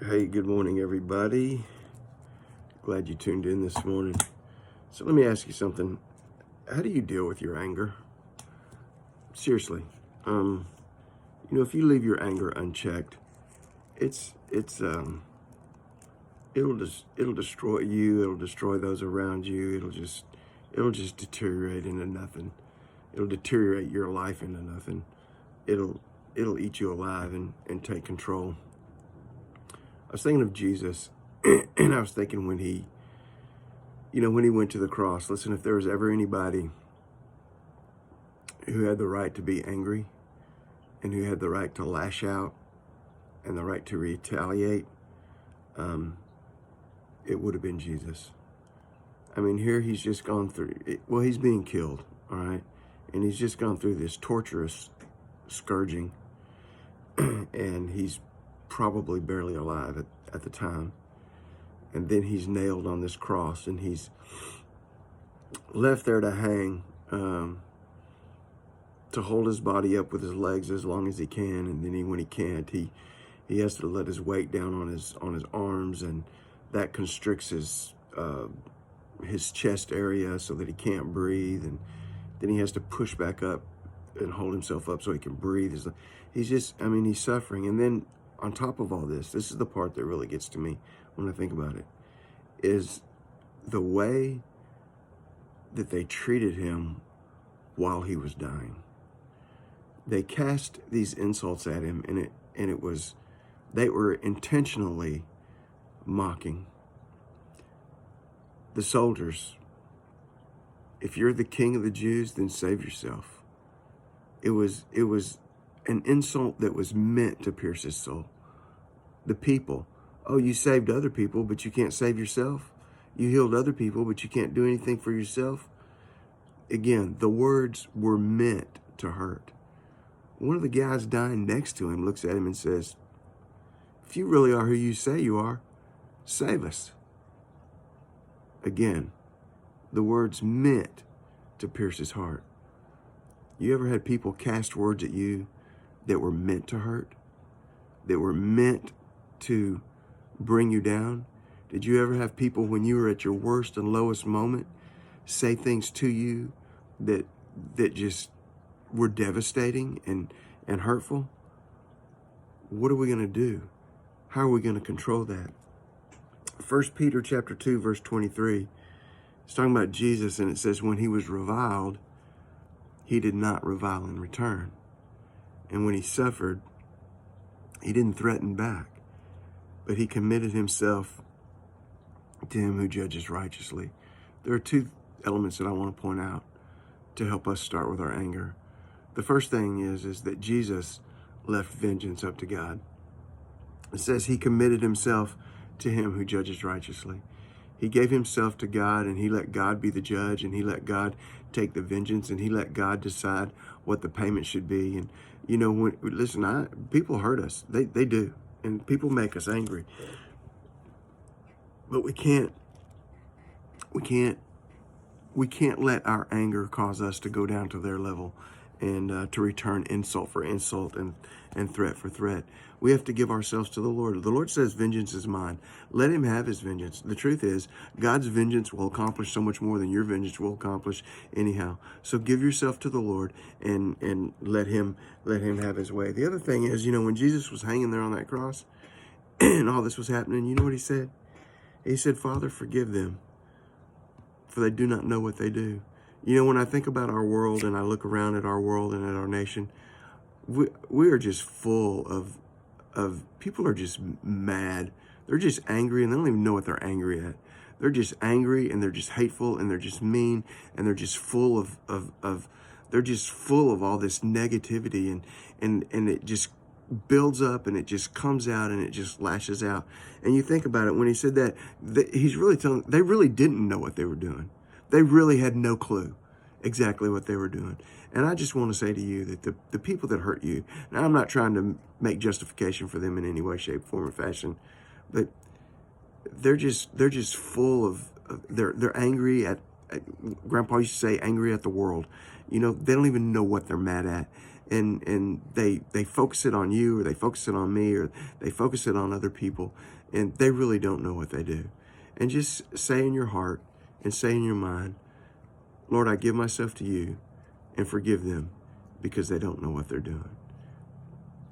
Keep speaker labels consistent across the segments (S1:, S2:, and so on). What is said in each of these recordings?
S1: Hey, good morning, everybody. Glad you tuned in this morning. So let me ask you something. How do you deal with your anger? Seriously. If you leave your anger unchecked, it'll destroy you. It'll destroy those around you. It'll just deteriorate into nothing. It'll deteriorate your life into nothing. It'll eat you alive and take control. I was thinking of Jesus, and I was thinking when he went to the cross. Listen, if there was ever anybody who had the right to be angry and who had the right to lash out and the right to retaliate, it would have been Jesus. I mean, here he's just gone through, he's being killed, all right? And he's just gone through this torturous scourging, and he's probably barely alive at the time. And then he's nailed on this cross, and he's left there to hang, to hold his body up with his legs as long as he can. And then when he can't, he has to let his weight down on his arms, and that constricts his chest area so that he can't breathe. And then he has to push back up and hold himself up so he can breathe. He's suffering. And then on top of all this is the part that really gets to me when I think about it, is the way that they treated him while he was dying. They cast these insults at him, and they were intentionally mocking. The soldiers, if you're the king of the Jews, then save yourself. It was an insult that was meant to pierce his soul. The people, oh, you saved other people, but you can't save yourself. You healed other people, but you can't do anything for yourself. Again, the words were meant to hurt. One of the guys dying next to him looks at him and says, if you really are who you say you are, save us. Again, the words meant to pierce his heart. You ever had people cast words at you that were meant to hurt? That were meant to bring you down? Did you ever have people, when you were at your worst and lowest moment, say things to you that just were devastating and hurtful? What are we going to do? How are we going to control that? 1 Peter chapter 2, verse 23, it's talking about Jesus, and it says, when he was reviled, he did not revile in return. And when he suffered, he didn't threaten back, but he committed himself to him who judges righteously. There are two elements that I want to point out to help us start with our anger. The first thing is that Jesus left vengeance up to God. It says he committed himself to him who judges righteously. He gave himself to God, and he let God be the judge, and he let God take the vengeance, and he let God decide what the payment should be. And people hurt us. They do. And people make us angry. But we can't let our anger cause us to go down to their level and to return insult for insult and threat for threat. We have to give ourselves to the Lord. The Lord says, vengeance is mine. Let him have his vengeance. The truth is, God's vengeance will accomplish so much more than your vengeance will accomplish anyhow. So give yourself to the Lord and let him have his way. The other thing is, when Jesus was hanging there on that cross and all this was happening, you know what he said? He said, Father, forgive them, for they do not know what they do. When I think about our world and I look around at our world and at our nation, we are just full of people are just mad. They're just angry, and they don't even know what they're angry at. They're just angry, and they're just hateful, and they're just mean, and they're just full of they're just full of all this negativity, and it just builds up, and it just comes out, and it just lashes out. And you think about it, when he said that he's really telling, they really didn't know what they were doing. They really had no clue exactly what they were doing. And I just want to say to you that the people that hurt you, now I'm not trying to make justification for them in any way, shape, form, or fashion, but they're just full of they're angry at Grandpa used to say, angry at the world. They don't even know what they're mad at. and they focus it on you, or they focus it on me, or they focus it on other people, and they really don't know what they do. And just say in your heart and say in your mind, Lord, I give myself to you, and forgive them because they don't know what they're doing.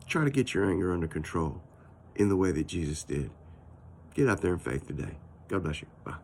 S1: Try to get your anger under control in the way that Jesus did. Get out there in faith today. God bless you. Bye.